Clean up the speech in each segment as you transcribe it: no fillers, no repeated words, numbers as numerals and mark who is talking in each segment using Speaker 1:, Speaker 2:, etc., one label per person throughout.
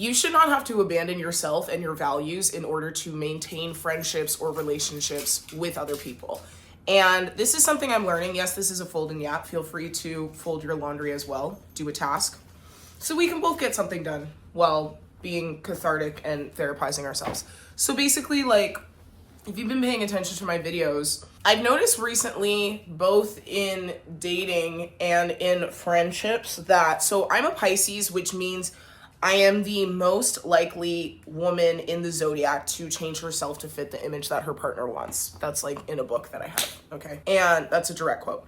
Speaker 1: You should not have to abandon yourself and your values in order to maintain friendships or relationships with other people. And this is something I'm learning. Yes, this is a fold and yap. Feel free to fold your laundry as well. Do a task so we can both get something done while being cathartic and therapizing ourselves. So basically, like, if you've been paying attention to my videos, I've noticed recently, both in dating and in friendships, that, so I'm a Pisces, which means I am the most likely woman in the zodiac to change herself to fit the image that her partner wants. That's like in a book that I have, okay? And that's a direct quote.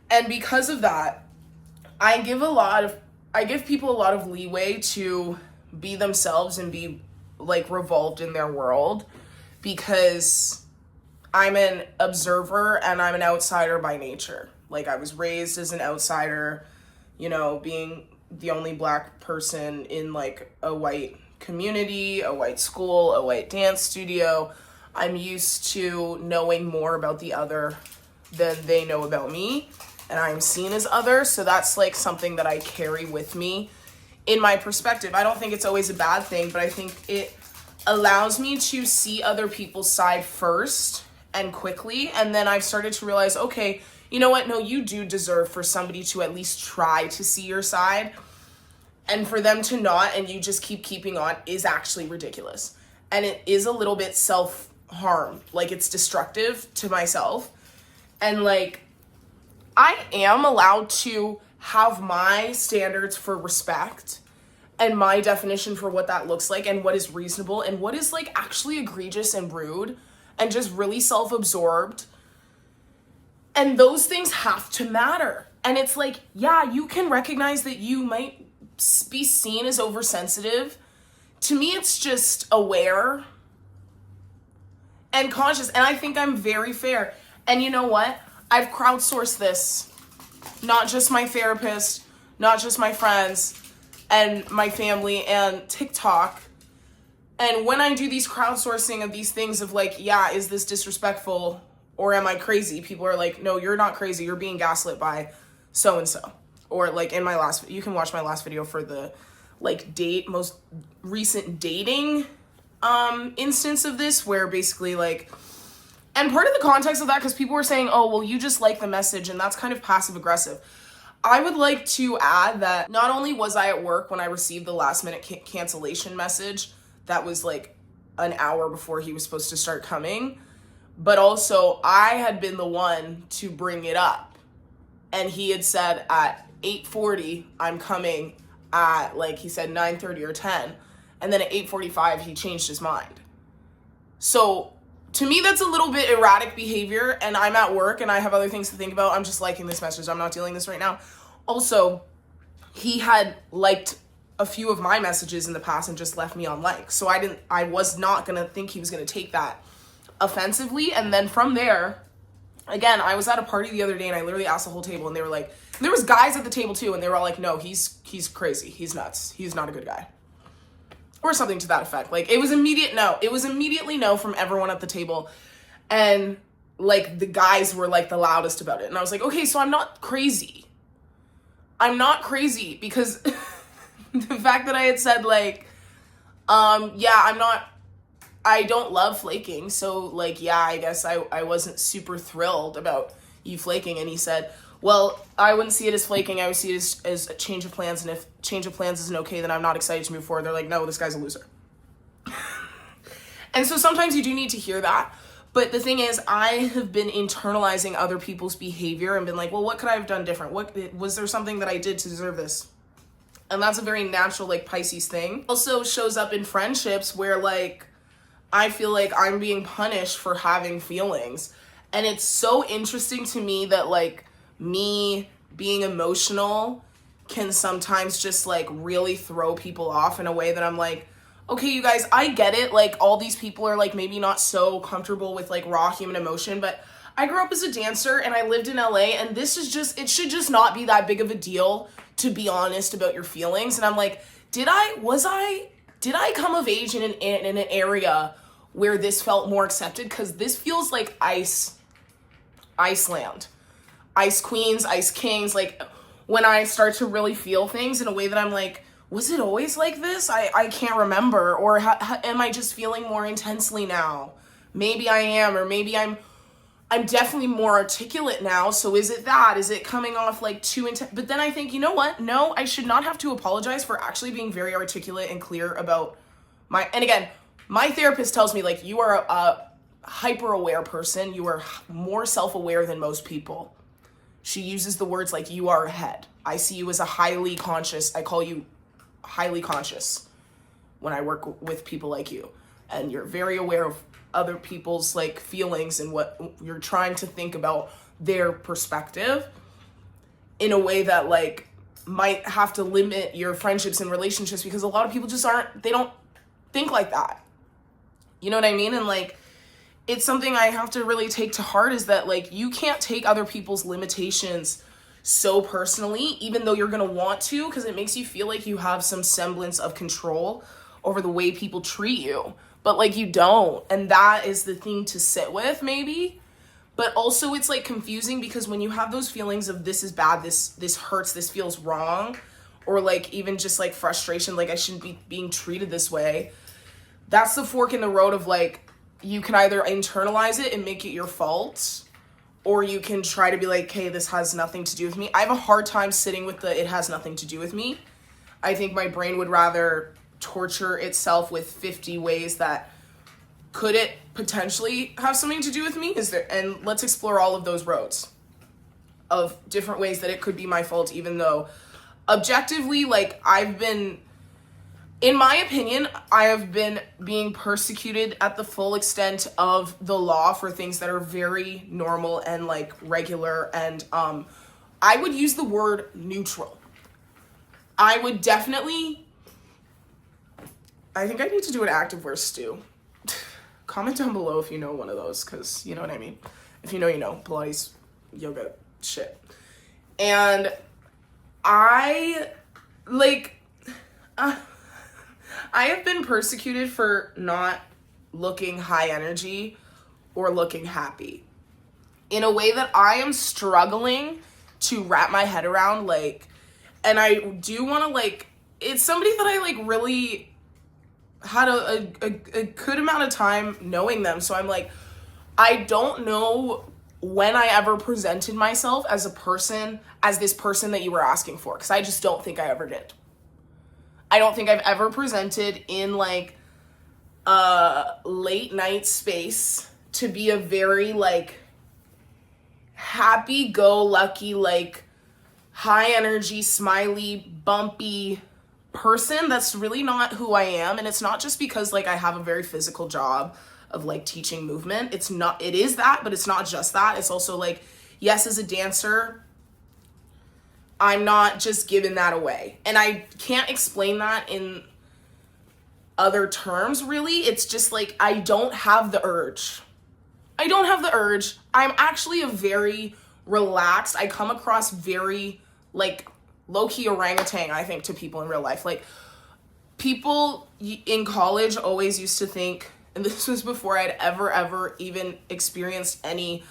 Speaker 1: And because of that, I give people a lot of leeway to be themselves and be like revolved in their world, because I'm an observer and I'm an outsider by nature. Like, I was raised as an outsider, you know, being the only Black person in like a white community, a white school, a white dance studio. I'm used to knowing more about the other than they know about me, and I'm seen as other. So that's like something that I carry with me in my perspective. I don't think it's always a bad thing, but I think it allows me to see other people's side first and quickly. And then I've started to realize, okay, you know what? No, you do deserve for somebody to at least try to see your side. And for them to not, and you just keeping on, is actually ridiculous. And it is a little bit self-harm. Like, it's destructive to myself. And like, I am allowed to have my standards for respect and my definition for what that looks like and what is reasonable and what is like actually egregious and rude and just really self-absorbed. And those things have to matter. And it's like, yeah, you can recognize that you might be seen as oversensitive. To me, it's just aware and conscious. And I think I'm very fair. And you know what? I've crowdsourced this. Not just my therapist, not just my friends and my family and TikTok. And when I do these crowdsourcing of these things of like, yeah, is this disrespectful or am I crazy? People are like, no, you're not crazy. You're being gaslit by so-and-so. Or like in my last, you can watch my last video for the like most recent dating instance of this, where basically like, and part of the context of that, because people were saying, oh, well, you just like the message, and that's kind of passive aggressive. I would like to add that not only was I at work when I received the last minute cancellation message that was like an hour before he was supposed to start coming, but also I had been the one to bring it up. And he had said at 8:40, I'm coming at, like, he said 9:30 or 10. And then at 8:45, he changed his mind. So to me, that's a little bit erratic behavior, and I'm at work and I have other things to think about. I'm just liking this message. I'm not dealing this right now. Also, he had liked a few of my messages in the past and just left me on like. So I was not going to think he was going to take that offensively. And then from there, again, I was at a party the other day and I literally asked the whole table, and they were like, there was guys at the table too, and they were all like, no, he's crazy. He's nuts. He's not a good guy. Or something to that effect. Like, it was immediate no. It was immediately no from everyone at the table. And like, the guys were like the loudest about it. And I was like, okay, so I'm not crazy. I'm not crazy, because the fact that I had said like, yeah, I don't love flaking. So like, yeah, I guess I wasn't super thrilled about you flaking. And he said, well, I wouldn't see it as flaking. I would see it as a change of plans. And if change of plans isn't okay, then I'm not excited to move forward. They're like, no, this guy's a loser. And so sometimes you do need to hear that. But the thing is, I have been internalizing other people's behavior and been like, well, what could I have done different? Was there something that I did to deserve this? And that's a very natural, like, Pisces thing. Also shows up in friendships where, like, I feel like I'm being punished for having feelings. And it's so interesting to me that, like, me being emotional can sometimes just like really throw people off in a way that I'm like, okay, you guys, I get it. Like, all these people are like maybe not so comfortable with like raw human emotion, but I grew up as a dancer and I lived in LA, and this is just, it should just not be that big of a deal to be honest about your feelings. And I'm like, did I come of age in an area where this felt more accepted? Because this feels like Iceland. Ice queens, ice kings, like when I start to really feel things in a way that I'm like, was it always like this? I can't remember. Or am I just feeling more intensely now? Maybe I am, or maybe I'm definitely more articulate now. So is it that? Is it coming off like too intense? But then I think, you know what? No, I should not have to apologize for actually being very articulate and clear about and again, my therapist tells me, like, you are a hyper-aware person. You are more self-aware than most people. She uses the words like, you are ahead. I see you as a highly conscious. I call you highly conscious when I work with people like you. And you're very aware of other people's like feelings and what you're trying to think about their perspective in a way that like might have to limit your friendships and relationships, because a lot of people just they don't think like that. You know what I mean? And like, it's something I have to really take to heart, is that like, you can't take other people's limitations so personally, even though you're going to want to, because it makes you feel like you have some semblance of control over the way people treat you. But like, you don't. And that is the thing to sit with, maybe. But also it's like confusing, because when you have those feelings of this is bad, this hurts, this feels wrong, or like even just like frustration, like I shouldn't be being treated this way, that's the fork in the road of like, you can either internalize it and make it your fault, or you can try to be like, hey, this has nothing to do with me. I have a hard time sitting with it has nothing to do with me. I think my brain would rather torture itself with 50 ways that could it potentially have something to do with me. And let's explore all of those roads of different ways that it could be my fault, even though objectively, like, in my opinion, I have been being persecuted at the full extent of the law for things that are very normal and like regular. And I would use the word neutral. I would definitely, I think I need to do an active word stew. Comment down below if you know one of those, because you know what I mean. If you know, you know. Pilates, yoga, shit. And I have been persecuted for not looking high energy or looking happy in a way that I am struggling to wrap my head around. Like, and I do want to like, it's somebody that I like really had a good amount of time knowing them. So I'm like, I don't know when I ever presented myself as this person that you were asking for, because I just don't think I ever did. I don't think I've ever presented in like a late night space to be a very like happy-go-lucky, like high energy, smiley, bumpy person. That's really not who I am. And it's not just because like I have a very physical job of like teaching movement. It is that, but it's not just that. It's also like, yes, as a dancer, I'm not just giving that away. And I can't explain that in other terms, really. It's just like, I don't have the urge. I'm actually a very relaxed, I come across very like low-key orangutan, I think, to people in real life. Like, people in college always used to think, and this was before I'd ever even experienced any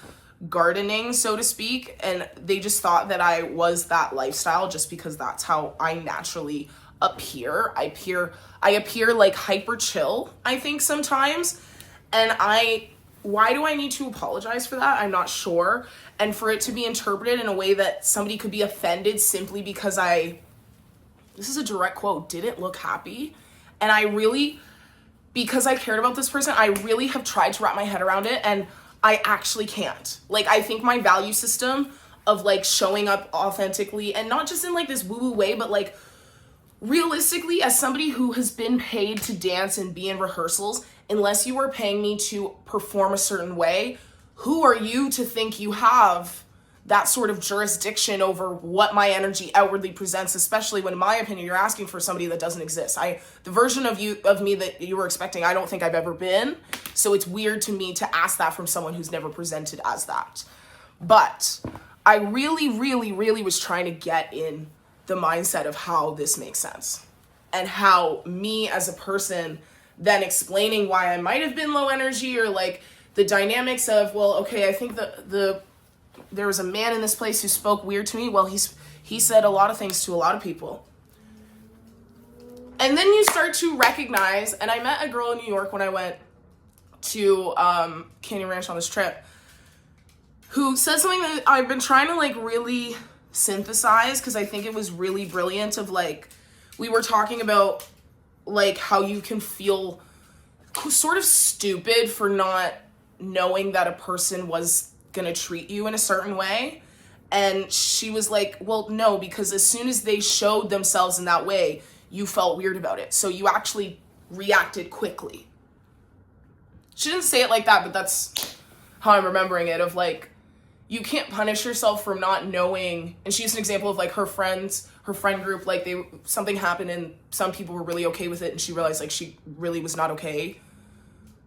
Speaker 1: gardening, so to speak, and they just thought that I was that lifestyle just because that's how I naturally appear. I appear like hyper chill, I think, sometimes. And why do I need to apologize for that? I'm not sure. And for it to be interpreted in a way that somebody could be offended simply because this is a direct quote, didn't look happy. And because I cared about this person, I really have tried to wrap my head around it, and I actually can't. Like, I think my value system of like showing up authentically, and not just in like this woo-woo way, but like realistically, as somebody who has been paid to dance and be in rehearsals, unless you are paying me to perform a certain way, who are you to think you have that sort of jurisdiction over what my energy outwardly presents, especially when, in my opinion, you're asking for somebody that doesn't exist. The version of me that you were expecting, I don't think I've ever been. So it's weird to me to ask that from someone who's never presented as that. But I really was trying to get in the mindset of how this makes sense, and how me as a person then explaining why I might have been low energy, or like the dynamics of, well, okay, I think there was a man in this place who spoke weird to me. Well, he said a lot of things to a lot of people. And then you start to recognize, and I met a girl in New York when I went to Canyon Ranch on this trip, who said something that I've been trying to like really synthesize, because I think it was really brilliant. Of like, we were talking about like how you can feel sort of stupid for not knowing that a person was gonna treat you in a certain way. And she was like, well, no, because as soon as they showed themselves in that way, you felt weird about it. So you actually reacted quickly. She didn't say it like that, but that's how I'm remembering it, of like, you can't punish yourself for not knowing. And she used an example of like her friend group, like something happened and some people were really okay with it, and she realized like she really was not okay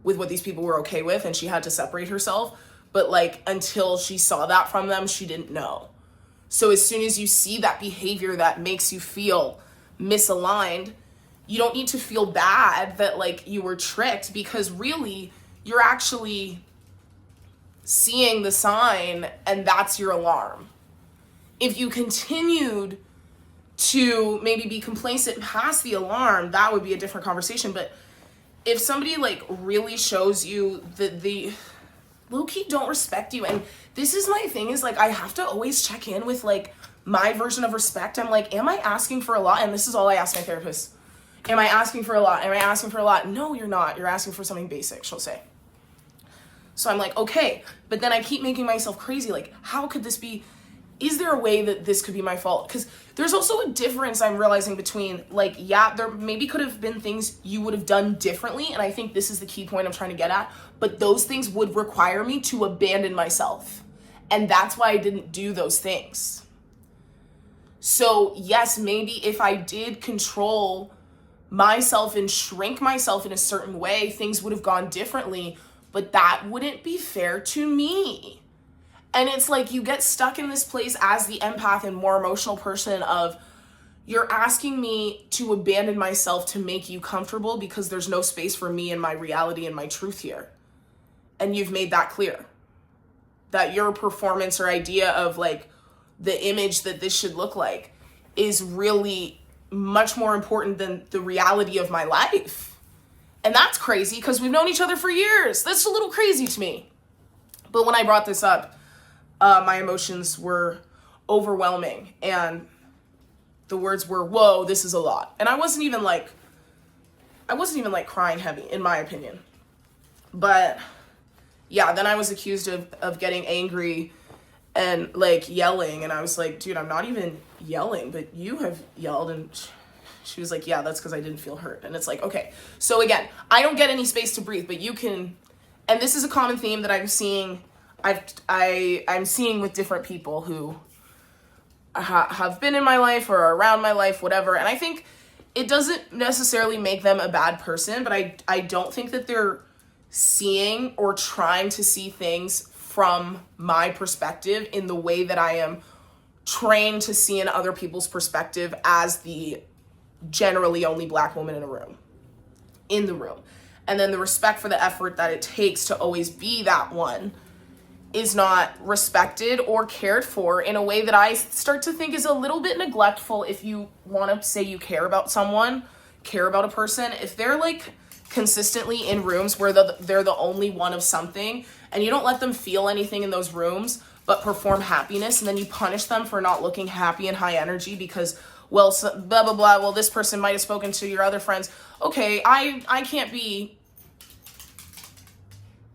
Speaker 1: with what these people were okay with, and she had to separate herself. But like, until she saw that from them, she didn't know. So as soon as you see that behavior that makes you feel misaligned, you don't need to feel bad that like you were tricked, because really you're actually seeing the sign, and that's your alarm. If you continued to maybe be complacent past the alarm, that would be a different conversation. But if somebody like really shows you that they low-key don't respect you, and this is my thing, is like, I have to always check in with like my version of respect. I'm like, am I asking for a lot? And this is all I ask my therapist. Am I asking for a lot? Am I asking for a lot? No, you're not. You're asking for something basic, she'll say. So I'm like, okay, but then I keep making myself crazy. Like, how could this be? Is there a way that this could be my fault? Because there's also a difference I'm realizing between like, yeah, there maybe could have been things you would have done differently. And I think this is the key point I'm trying to get at. But those things would require me to abandon myself. And that's why I didn't do those things. So yes, maybe if I did control myself and shrink myself in a certain way, things would have gone differently. But that wouldn't be fair to me. And it's like, you get stuck in this place as the empath and more emotional person of, you're asking me to abandon myself to make you comfortable because there's no space for me and my reality and my truth here. And you've made that clear. That your performance or idea of like the image that this should look like is really much more important than the reality of my life. And that's crazy, because we've known each other for years. That's a little crazy to me. But when I brought this up, my emotions were overwhelming. And the words were, whoa, this is a lot. And I wasn't even like crying heavy, in my opinion. But yeah, then I was accused of getting angry and like yelling. And I was like, dude, I'm not even yelling, but you have yelled. And she was like, yeah, that's because I didn't feel hurt. And it's like, okay. So again, I don't get any space to breathe, but you can. And this is a common theme that I'm seeing. I'm seeing with different people who have been in my life or around my life, whatever. And I think it doesn't necessarily make them a bad person, but I don't think that they're seeing or trying to see things from my perspective in the way that I am trained to see in other people's perspective as the generally only Black woman in the room. And then the respect for the effort that it takes to always be that one is not respected or cared for in a way that I start to think is a little bit neglectful. If you want to say you care about someone, care about a person, if they're like consistently in rooms where they're the only one of something, and you don't let them feel anything in those rooms but perform happiness, and then you punish them for not looking happy and high energy because, well, so, blah, blah, blah, well, this person might have spoken to your other friends. Okay, I can't be...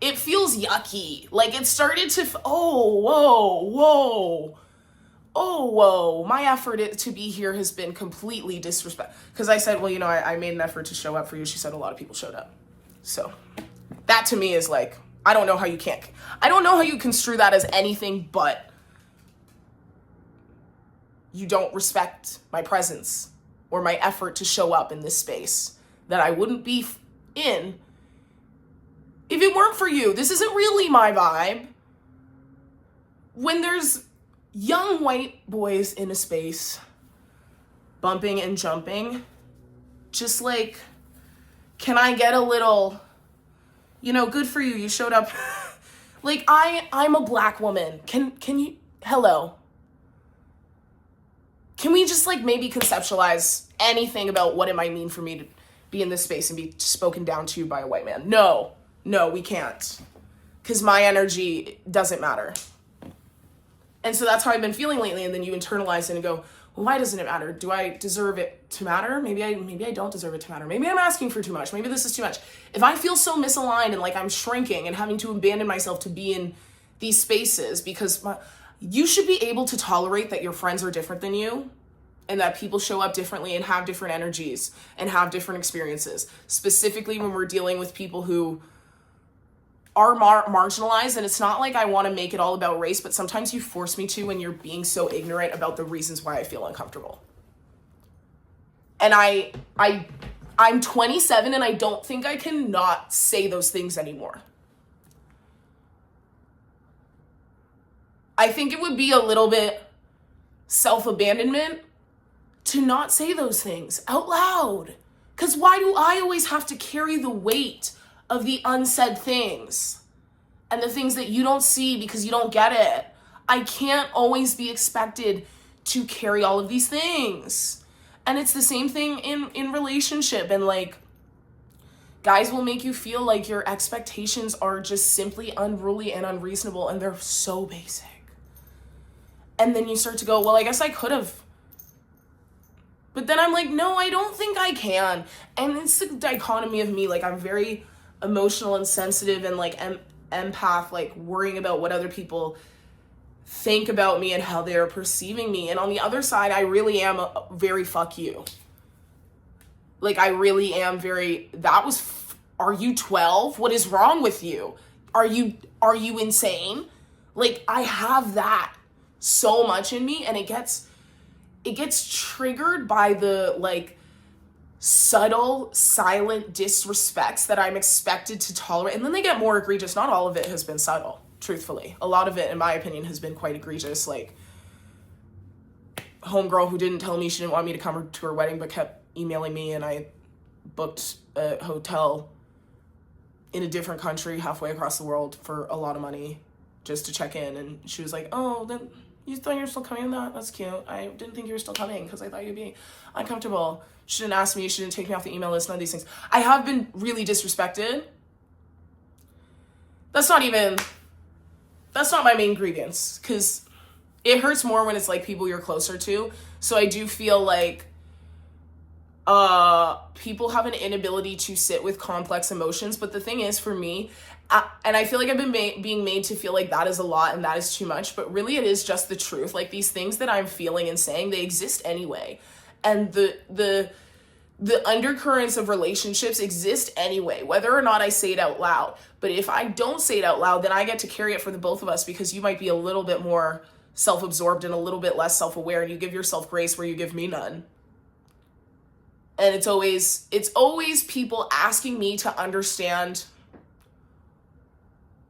Speaker 1: It feels yucky. Like, it started to... whoa. My effort to be here has been completely disrespect. Because I said, well, you know, I made an effort to show up for you. She said a lot of people showed up. So that to me is like, I don't know how you construe that as anything but you don't respect my presence or my effort to show up in this space that I wouldn't be in if it weren't for you. This isn't really my vibe. When there's young white boys in a space bumping and jumping, just like, can I get a little, you know, good for you, you showed up. Like, I'm a Black woman. Can you, hello. can we just like maybe conceptualize anything about what it might mean for me to be in this space and be spoken down to by a white man? No, we can't. Because my energy doesn't matter. And so that's how I've been feeling lately. And then you internalize it and go, well, why doesn't it matter? Do I deserve it to matter? Maybe I don't deserve it to matter. Maybe I'm asking for too much. Maybe this is too much. If I feel so misaligned and like I'm shrinking and having to abandon myself to be in these spaces, because you should be able to tolerate that your friends are different than you and that people show up differently and have different energies and have different experiences, specifically when we're dealing with people who are marginalized. And it's not like I want to make it all about race, but sometimes you force me to when you're being so ignorant about the reasons why I feel uncomfortable. And I'm 27 and I don't think I can not say those things anymore. I think it would be a little bit self-abandonment to not say those things out loud. Because why do I always have to carry the weight of the unsaid things and the things that you don't see because you don't get it? I can't always be expected to carry all of these things. And it's the same thing in relationship. And like, guys will make you feel like your expectations are just simply unruly and unreasonable, and they're so basic. And then you start to go, well, I guess I could have. But then I'm like, no, I don't think I can. And it's the dichotomy of me. Like, I'm very emotional and sensitive and like empath, like worrying about what other people think about me and how they're perceiving me. And on the other side, I really am very fuck you. Like, I really am very, are you 12? What is wrong with you? Are you insane? Like, I have that so much in me, and it gets triggered by the like subtle, silent disrespects that I'm expected to tolerate. And then they get more egregious. Not all of it has been subtle, truthfully. A lot of it, in my opinion, has been quite egregious. Like, homegirl who didn't tell me she didn't want me to come to her wedding but kept emailing me, and I booked a hotel in a different country halfway across the world for a lot of money just to check in. And she was like, oh, then you thought you were still coming? That's cute. I didn't think you were still coming because I thought you'd be uncomfortable. She didn't ask me. She didn't take me off the email list. None of these things. I have been really disrespected. That's not my main grievance, because it hurts more when it's like people you're closer to. So I do feel like people have an inability to sit with complex emotions. But the thing is, for me, and I feel like I've been being made to feel like that is a lot and that is too much, but really it is just the truth. Like, these things that I'm feeling and saying, they exist anyway. And the undercurrents of relationships exist anyway, whether or not I say it out loud. But if I don't say it out loud, then I get to carry it for the both of us, because you might be a little bit more self-absorbed and a little bit less self-aware, and you give yourself grace where you give me none. And it's always people asking me to understand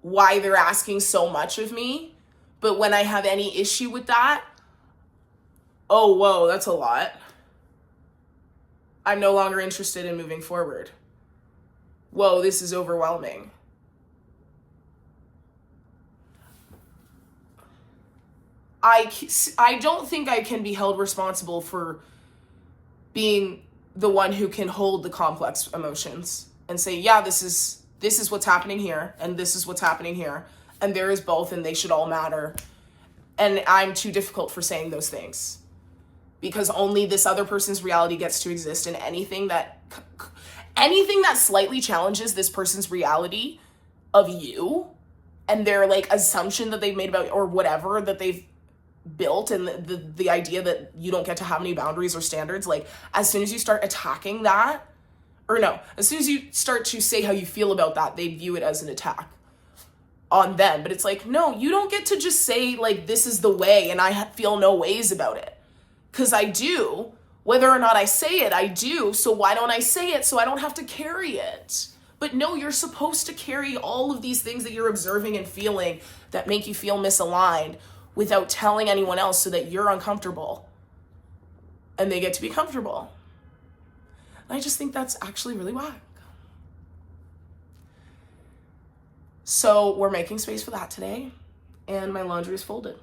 Speaker 1: why they're asking so much of me. But when I have any issue with that, oh, whoa, that's a lot. I'm no longer interested in moving forward. Whoa, this is overwhelming. I don't think I can be held responsible for being the one who can hold the complex emotions and say, yeah, this is what's happening here, and this is what's happening here, and there is both, and they should all matter. And I'm too difficult for saying those things, because only this other person's reality gets to exist, and anything that slightly challenges this person's reality of you and their like assumption that they've made about, or whatever that they've built, and the idea that you don't get to have any boundaries or standards, like, as soon as you start attacking that, or no, as soon as you start to say how you feel about that, they view it as an attack on them. But it's like, no, you don't get to just say like, this is the way, and I feel no ways about it, because I do. Whether or not I say it, I do. So why don't I say it so I don't have to carry it? But no, you're supposed to carry all of these things that you're observing and feeling that make you feel misaligned without telling anyone else, so that you're uncomfortable and they get to be comfortable. And I just think that's actually really whack. So we're making space for that today, and my laundry is folded.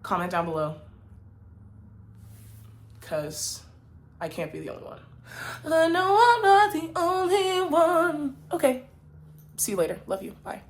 Speaker 1: comment down below, because I can't be the only one. I know I'm not the only one. Okay, see you later. Love you. Bye.